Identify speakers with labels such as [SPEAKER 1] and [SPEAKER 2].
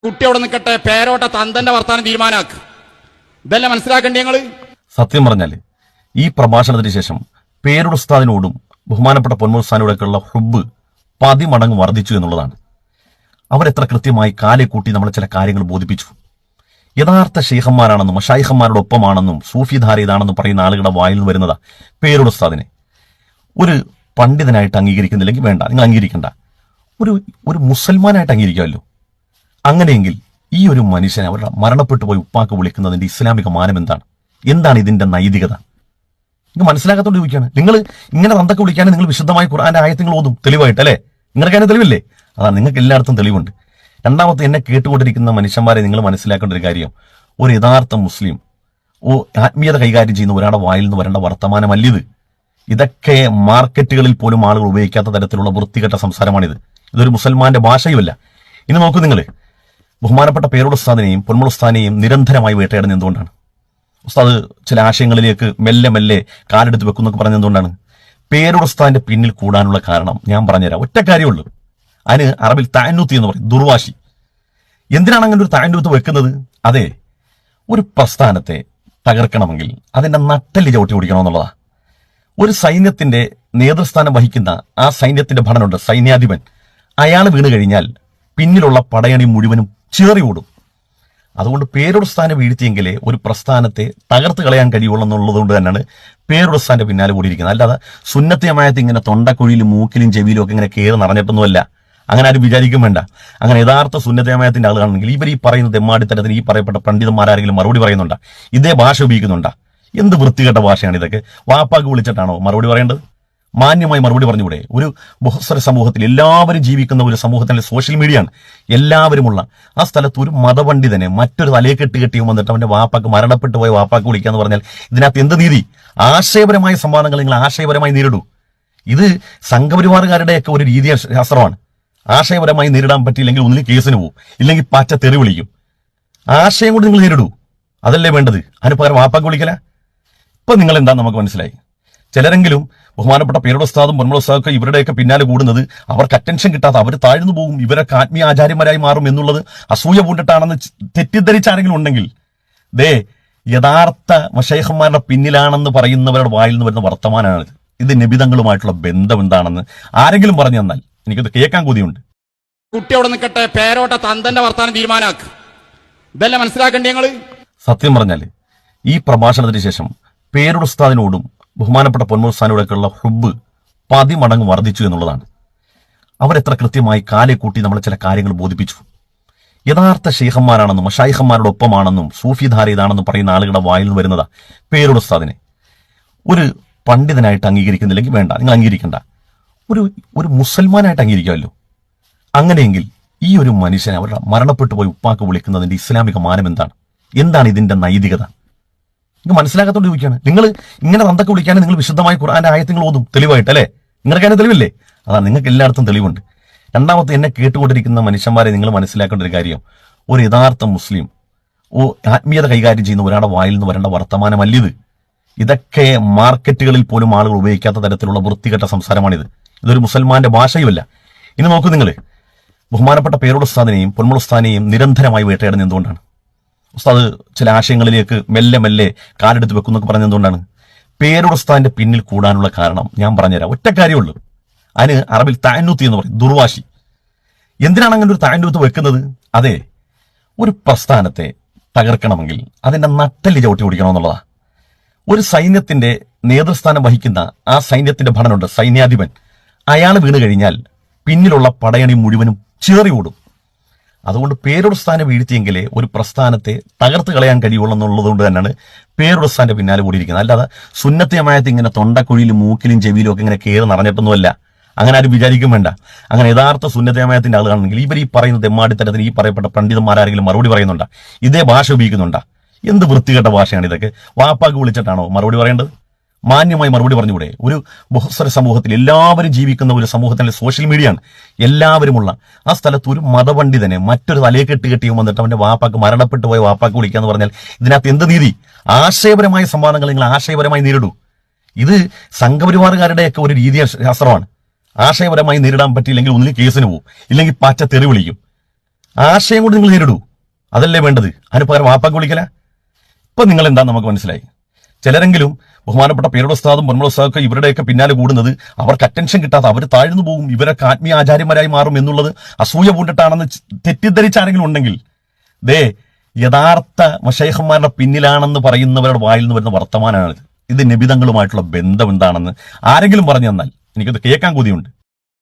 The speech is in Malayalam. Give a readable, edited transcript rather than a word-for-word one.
[SPEAKER 1] കുട്ടി അവിടെ നിൽക്കട്ടെ, പേരോട്ട തന്തന്റെ വർത്താനം തീരുമാനാക്ക്. ഇതല്ല മനസ്സിലാക്കണ്ടേ ഞങ്ങള്?
[SPEAKER 2] സത്യം പറഞ്ഞാല് ഈ പ്രഭാഷണത്തിന് ശേഷം പേരുടെ ഉസ്താദിനോടും ബഹുമാനപ്പെട്ട പൊന്മുസ്താദിനോടൊക്കെയുള്ള ഹുബ് 10 മടങ്ങ് വർദ്ധിച്ചു എന്നുള്ളതാണ്. അവരെത്ര കൃത്യമായി കാലെ കൂട്ടി നമ്മളെ ചില കാര്യങ്ങൾ ബോധിപ്പിച്ചു. യഥാർത്ഥ ഷെയ്ഖന്മാരാണെന്നും മശായിഖന്മാരോടൊപ്പമാണെന്നും സൂഫിധാര ഇതാണെന്നും പറയുന്ന ആളുകളുടെ വായിൽ നിന്ന് വരുന്നതാ പേരുടെ ഉസ്താദിനെ. ഒരു പണ്ഡിതനായിട്ട് അംഗീകരിക്കുന്നില്ലെങ്കിൽ വേണ്ട, നിങ്ങൾ അംഗീകരിക്കണ്ട, ഒരു മുസൽമാനായിട്ട് അംഗീകരിക്കാമല്ലോ. അങ്ങനെയെങ്കിൽ ഈ ഒരു മനുഷ്യനെ അവരുടെ മരണപ്പെട്ടു പോയി ഉപ്പാക്ക് വിളിക്കുന്നതിന്റെ ഇസ്ലാമിക മാനം എന്താണ്? എന്താണ് ഇതിന്റെ നൈതികത? നിങ്ങൾ മനസ്സിലാക്കാത്തോണ്ട് ചോദിക്കുകയാണ്. നിങ്ങൾ ഇങ്ങനെ റന്തൊക്കെ വിളിക്കാൻ നിങ്ങൾ വിശുദ്ധമായ ഖുർആന്റെ ആയത്തുകൾ ഓതും തെളിവായിട്ട്, അല്ലേ? നിങ്ങൾക്ക് അതിന് തെളിവില്ലേ? അതാണ്, നിങ്ങൾക്ക് എല്ലായിടത്തും തെളിവുണ്ട്. രണ്ടാമത്തെ, എന്നെ കേട്ടുകൊണ്ടിരിക്കുന്ന മനുഷ്യന്മാരെ നിങ്ങൾ മനസ്സിലാക്കേണ്ട ഒരു കാര്യം, ഒരു യഥാർത്ഥ മുസ്ലിം ആത്മീയത കൈകാര്യം ചെയ്യുന്ന ഒരാളുടെ വായിൽ നിന്ന് വരേണ്ട വർത്തമാനമല്ലിത്. ഇതൊക്കെ മാർക്കറ്റുകളിൽ പോലും ആളുകൾ ഉപയോഗിക്കാത്ത തരത്തിലുള്ള വൃത്തികെട്ട സംസാരമാണിത്. ഇതൊരു മുസൽമാന്റെ ഭാഷയുമല്ല. ഇനി നോക്കൂ, നിങ്ങൾ ബഹുമാനപ്പെട്ട പേരുടെ ഉസ്താദിനെയും പൊന്മുൾ ഉസ്താദിനെയും നിരന്തരമായി വേട്ടയാടുന്നത് എന്തുകൊണ്ടാണ്? ഉസ്താദ് ചില ആശയങ്ങളിലേക്ക് മെല്ലെ മെല്ലെ കാലെടുത്ത് വെക്കുന്നൊക്കെ പറഞ്ഞത് എന്തുകൊണ്ടാണ്? പേരുടെ ഉസ്താദിന്റെ പിന്നിൽ കൂടാനുള്ള കാരണം ഞാൻ പറഞ്ഞുതരാം. ഒറ്റ കാര്യമുള്ളൂ. അതിന് അറബിൽ താന്നൂത്തി എന്ന് പറയും, ദുർവാശി. എന്തിനാണ് അങ്ങനെ ഒരു താന്നൂത്ത് വെക്കുന്നത്? അതെ, ഒരു പ്രസ്ഥാനത്തെ തകർക്കണമെങ്കിൽ അതിന്റെ നട്ടെല്ല് ചവിട്ടി ഓടിക്കണമെന്നുള്ളതാ. ഒരു സൈന്യത്തിന്റെ നേതൃസ്ഥാനം വഹിക്കുന്ന ആ സൈന്യത്തിന്റെ ഭടനുണ്ട്, സൈന്യാധിപൻ. അയാൾ വീണ് കഴിഞ്ഞാൽ പിന്നിലുള്ള പടയണി മുഴുവനും ചേറി ഓടും. അതുകൊണ്ട് പേരുടെ സ്ഥാനം വീഴ്ത്തിയെങ്കിലേ ഒരു പ്രസ്ഥാനത്തെ തകർത്ത് കളയാൻ കഴിയുള്ളൂ എന്നുള്ളത് കൊണ്ട് തന്നെയാണ് പേരുടെ സ്ഥാനം പിന്നാലെ കൂടിയിരിക്കുന്നത്. അല്ലാതെ സുന്നത്തി ജമാഅത്ത് ഇങ്ങനെ തൊണ്ടക്കുഴിയിലും മൂക്കിലും ചെവിയിലും ഒക്കെ ഇങ്ങനെ കയറി നിറഞ്ഞിട്ടൊന്നുമല്ല. അങ്ങനെ ആരും വിചാരിക്കും വേണ്ട. അങ്ങനെ യഥാർത്ഥ സുന്നത്തി ജമാഅത്തിന്റെ ആളുകളാണെങ്കിൽ ഇവർ ഈ പറയുന്ന തെമ്മാടിത്തരത്തിന് ഈ പറയപ്പെട്ട പണ്ഡിതന്മാരാരെങ്കിലും മറുപടി പറയുന്നുണ്ടാ? ഇതേ ഭാഷ ഉപയോഗിക്കുന്നുണ്ടാ? എന്ത് വൃത്തികെട്ട ഭാഷയാണ് ഇതൊക്കെ? വാപ്പാക്ക് വിളിച്ചിട്ടാണോ മറുപടി പറയേണ്ടത്? മാന്യമായി മറുപടി പറഞ്ഞുകൂടെ? ഒരു ബഹുസ്വര സമൂഹത്തിൽ എല്ലാവരും ജീവിക്കുന്ന ഒരു സമൂഹത്തിന്റെ സോഷ്യൽ മീഡിയ ആണ് എല്ലാവരുമുള്ള ആ സ്ഥലത്ത് ഒരു മതപണ്ഡിതനെ മറ്റൊരു തലയെക്കെട്ട് കെട്ടിയും വന്നിട്ട് അവന്റെ വാപ്പാക്ക് മരണപ്പെട്ടു പോയ വാപ്പാക്ക് വിളിക്കാന്ന് പറഞ്ഞാൽ ഇതിനകത്ത് എന്ത് നീതി? ആശയപരമായ സംവാദങ്ങൾ നിങ്ങൾ ആശയപരമായി നേരിടൂ. ഇത് സംഘപരിവാറുകാരുടെയൊക്കെ ഒരു രീതി ശാസ്ത്രമാണ്. ആശയപരമായി നേരിടാൻ പറ്റിയില്ലെങ്കിൽ ഒന്നിൽ കേസിന് പോകും, ഇല്ലെങ്കിൽ പാച്ച തെറി വിളിക്കും. ആശയം കൊണ്ട് നിങ്ങൾ നേരിടൂ, അതല്ലേ വേണ്ടത്. അതിന് പകരം വാപ്പാക്ക് വിളിക്കല. ഇപ്പൊ നിങ്ങൾ എന്താ നമുക്ക് മനസ്സിലായി. ചിലരെങ്കിലും ബഹുമാനപ്പെട്ട പേരുടെ ഉസ്താദും പൊന്മുൾ ഉസ്താദൊക്കെ ഇവരുടെയൊക്കെ പിന്നാലെ കൂടുന്നത് അവർക്ക് അറ്റൻഷൻ കിട്ടാതെ അവർ താഴ്ന്നു പോകും, ഇവരൊക്കെ ആത്മീയ ആചാര്യന്മാരായി മാറും എന്നുള്ളത് അസൂയ പൂണ്ടിട്ടാണെന്ന് തെറ്റിദ്ധരിച്ച ആരെങ്കിലും ഉണ്ടെങ്കിൽ യഥാർത്ഥ മശൈഖന്മാരുടെ പിന്നിലാണെന്ന് പറയുന്നവരുടെ വായിൽ നിന്ന് വരുന്ന വർത്തമാനമാണിത്. ഇത് നബിതങ്ങളുമായിട്ടുള്ള ബന്ധം എന്താണെന്ന് ആരെങ്കിലും പറഞ്ഞു തന്നാൽ എനിക്കത് കേൾക്കാൻ കൊതിയുണ്ട്.
[SPEAKER 1] കുട്ടി അവിടെ നിൽക്കട്ടെ, പേരോട്ട തന്തന്റെ വർത്താനം തീരുമാനാക്ക്. ഇതല്ല മനസ്സിലാക്കണ്ടേ ഞങ്ങള്?
[SPEAKER 2] സത്യം പറഞ്ഞാല് ഈ പ്രഭാഷണത്തിന് ശേഷം പേരുടെ ഉസ്താദിനോടും ബഹുമാനപ്പെട്ട പൊന്മുസ്താദിനോടൊക്കെയുള്ള ഹുബ് 10 മടങ്ങ് വർദ്ധിച്ചു എന്നുള്ളതാണ്. അവരെത്ര കൃത്യമായി കാലെ കൂട്ടി നമ്മളെ ചില കാര്യങ്ങൾ ബോധിപ്പിച്ചു. യഥാർത്ഥ ഷെയ്ഖന്മാരാണെന്നും മശായിഖന്മാരോടൊപ്പമാണെന്നും സൂഫിധാര ഇതാണെന്നും പറയുന്ന ആളുകളുടെ വായിൽ നിന്ന് വരുന്നതാ പേരുടെ ഉസ്താദിനെ. ഒരു പണ്ഡിതനായിട്ട് അംഗീകരിക്കുന്നില്ലെങ്കിൽ വേണ്ട, നിങ്ങൾ അംഗീകരിക്കണ്ട, ഒരു മുസൽമാനായിട്ട് അംഗീകരിക്കാമല്ലോ. അങ്ങനെയെങ്കിൽ ഈ ഒരു മനുഷ്യനെ അവരുടെ മരണപ്പെട്ടു പോയി ഉപ്പാക്ക് വിളിക്കുന്നതിന്റെ ഇസ്ലാമിക മാനം എന്താണ്? എന്താണ് ഇതിന്റെ നൈതികത? നിങ്ങൾ മനസ്സിലാക്കാത്തോണ്ട് ചോദിക്കുകയാണ്. നിങ്ങൾ ഇങ്ങനെ റന്തൊക്കെ വിളിക്കാൻ നിങ്ങൾ വിശുദ്ധമായ ഖുർആന്റെ ആയത്തുകൾ ഓതും തെളിവായിട്ട്, അല്ലേ? നിങ്ങൾക്ക് അതിന് തെളിവില്ലേ? അതാണ്, നിങ്ങൾക്ക് എല്ലായിടത്തും തെളിവുണ്ട്. രണ്ടാമത്തെ, എന്നെ കേട്ടുകൊണ്ടിരിക്കുന്ന മനുഷ്യന്മാരെ നിങ്ങൾ മനസ്സിലാക്കേണ്ട ഒരു കാര്യം, ഒരു യഥാർത്ഥ മുസ്ലിം ആത്മീയത കൈകാര്യം ചെയ്യുന്ന ഒരാളുടെ വായിൽ നിന്ന് വരേണ്ട വർത്തമാനമല്ലിത്. ഇതൊക്കെ മാർക്കറ്റുകളിൽ പോലും ആളുകൾ ഉപയോഗിക്കാത്ത തരത്തിലുള്ള വൃത്തികെട്ട സംസാരമാണിത്. ഇതൊരു മുസൽമാന്റെ ഭാഷയുമല്ല. ഇനി നോക്കൂ, നിങ്ങൾ ബഹുമാനപ്പെട്ട പേരുടെ ഉസ്താദിനെയും പൊന്മുൾ ഉസ്താദിനെയും നിരന്തരമായി വേട്ടയാടുന്നത് എന്തുകൊണ്ടാണ്? ഉസ്താദ് ചില ആശയങ്ങളിലേക്ക് മെല്ലെ മെല്ലെ കാലെടുത്ത് വെക്കുന്നൊക്കെ പറഞ്ഞത് എന്തുകൊണ്ടാണ്? പേരുടെ ഉസ്താദിന്റെ പിന്നിൽ കൂടാനുള്ള കാരണം ഞാൻ പറഞ്ഞുതരാം. ഒറ്റ കാര്യമുള്ളൂ. അതിന് അറബിൽ താന്നൂത്തി എന്ന് പറയും, ദുർവാശി. എന്തിനാണ് അങ്ങനെ ഒരു താന്നൂത്ത് വെക്കുന്നത്? അതെ, ഒരു പ്രസ്ഥാനത്തെ തകർക്കണമെങ്കിൽ അതിന്റെ നട്ടെല്ല് ചവിട്ടി ഓടിക്കണമെന്നുള്ളതാ. ഒരു സൈന്യത്തിന്റെ നേതൃസ്ഥാനം വഹിക്കുന്ന ആ സൈന്യത്തിന്റെ ഭടനുണ്ട്, സൈന്യാധിപൻ. അയാൾ വീണ് കഴിഞ്ഞാൽ പിന്നിലുള്ള പടയണി മുഴുവനും ചേറി ഓടും. അതുകൊണ്ട് പേരുടെ സ്ഥാനം വീഴ്ത്തിയെങ്കിലേ ഒരു പ്രസ്ഥാനത്തെ തകർത്ത് കളയാൻ കഴിയുള്ളൂ എന്നുള്ളത് കൊണ്ട് തന്നെയാണ് പേരുടെ സ്ഥാനം പിന്നാലെ കൂടിയിരിക്കുന്നത്. അല്ലാതെ സുന്നത്തി ജമാഅത്ത് ഇങ്ങനെ തൊണ്ടക്കുഴിയിലും മൂക്കിലും ചെവിയിലും ഒക്കെ ഇങ്ങനെ കയറി നിറഞ്ഞിട്ടൊന്നുമല്ല. അങ്ങനെ ആരും വിചാരിക്കും വേണ്ട. അങ്ങനെ യഥാർത്ഥ സുന്നത്തി ജമാഅത്തിന്റെ ആളുകളാണെങ്കിൽ ഇവർ ഈ പറയുന്ന തെമ്മാടിത്തരത്തിന് ഈ പറയപ്പെട്ട പണ്ഡിതന്മാരാരെങ്കിലും മറുപടി പറയുന്നുണ്ടാ? ഇതേ ഭാഷ ഉപയോഗിക്കുന്നുണ്ടാ? എന്ത് വൃത്തികെട്ട ഭാഷയാണ് ഇതൊക്കെ? വാപ്പാക്ക് വിളിച്ചിട്ടാണോ മറുപടി പറയേണ്ടത്? മാന്യമായി മറുപടി പറഞ്ഞുകൂടെ? ഒരു ബഹുസ്വര സമൂഹത്തിൽ എല്ലാവരും ജീവിക്കുന്ന ഒരു സമൂഹത്തിന്റെ സോഷ്യൽ മീഡിയ ആണ് എല്ലാവരുമുള്ള ആ സ്ഥലത്ത് ഒരു മതപണ്ഡിതനെ മറ്റൊരു തലയെക്കെട്ട് കെട്ടിയും വന്നിട്ട് അവന്റെ വാപ്പാക്ക് മരണപ്പെട്ടു പോയ വാപ്പാക്ക് വിളിക്കാന്ന് പറഞ്ഞാൽ ഇതിനകത്ത് എന്ത് നീതി? ആശയപരമായ സംവാദങ്ങൾ നിങ്ങൾ ആശയപരമായി നേരിടൂ. ഇത് സംഘപരിവാറുകാരുടെയൊക്കെ ഒരു രീതി ശാസ്ത്രമാണ്. ആശയപരമായി നേരിടാൻ പറ്റിയില്ലെങ്കിൽ ഒന്നിൽ കേസിന് പോകും, ഇല്ലെങ്കിൽ പാച്ച തെറി വിളിക്കും. ആശയം കൊണ്ട് നിങ്ങൾ നേരിടൂ, അതല്ലേ വേണ്ടത്. അതിന് പകരം വാപ്പാക്ക് വിളിക്കല. ഇപ്പൊ നിങ്ങൾ എന്താ നമുക്ക് മനസ്സിലായി. ചിലരെങ്കിലും ബഹുമാനപ്പെട്ട പേരുടെ ഉസ്താദും പൊന്മുള ഉസ്താദൊക്കെ ഇവരുടെയൊക്കെ പിന്നാലെ കൂടുന്നത് അവർക്ക് അറ്റൻഷൻ കിട്ടാതെ അവർ താഴ്ന്നു പോകും, ഇവരൊക്കെ ആത്മീയ ആചാര്യന്മാരായി മാറും എന്നുള്ളത് അസൂയ പൂണ്ടിട്ടാണെന്ന് തെറ്റിദ്ധരിച്ച ആരെങ്കിലും ഉണ്ടെങ്കിൽ ദേ യഥാർത്ഥ മശൈഖന്മാരുടെ പിന്നിലാണെന്ന് പറയുന്നവരുടെ വായിൽ നിന്ന് വരുന്ന വർത്തമാനമാണിത്. ഇത് നബിതങ്ങളുമായിട്ടുള്ള ബന്ധം എന്താണെന്ന് ആരെങ്കിലും പറഞ്ഞു തന്നാൽ എനിക്കത് കേൾക്കാൻ കൊതിയുണ്ട്.